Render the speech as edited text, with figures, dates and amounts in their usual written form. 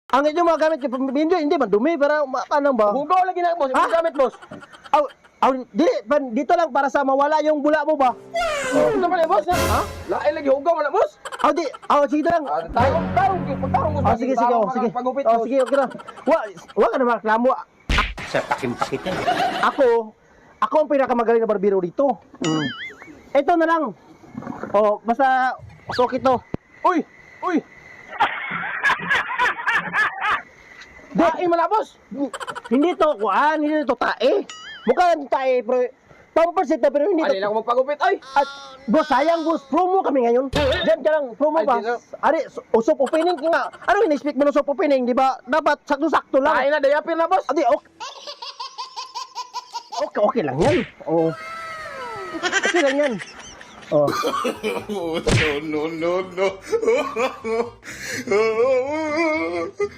Ang inyo mga gamit, hindi man dumi, para ano ba? Hugaw lagi na, boss. Ha? Yung gamit, boss. Dito lang para sa mawala yung bula mo ba? Ito pala, boss. Ha? Lain lagi, hugaw mo na, boss. Sige na lang. Pagtarong, boss. Sige, sige. Pagupit, Oh, boss. sige, okay na. Wa ka na mareklamo. Sa pakim-pakit yan. Ako ang pinakamagaling na barbero dito. Ito na lang. Basta okay to. Uy! Uy! Daing mo na, boss. Hindi to tae. Mukha lang tae, pero pampersit na, pero hindi Alin to. ako magpagupit, ay! At, boss, sayang, boss. Promo kami ngayon. Diyan ka lang, promo Ay, ba? di na. Ari, usop opening ka nga. Ano in-expect mo ng usop opening, di ba? Dapat sakto-sakto lang. Lain na, dayapin na, boss. Adi, okay lang yan. Okay lang yan. No, no, no, no.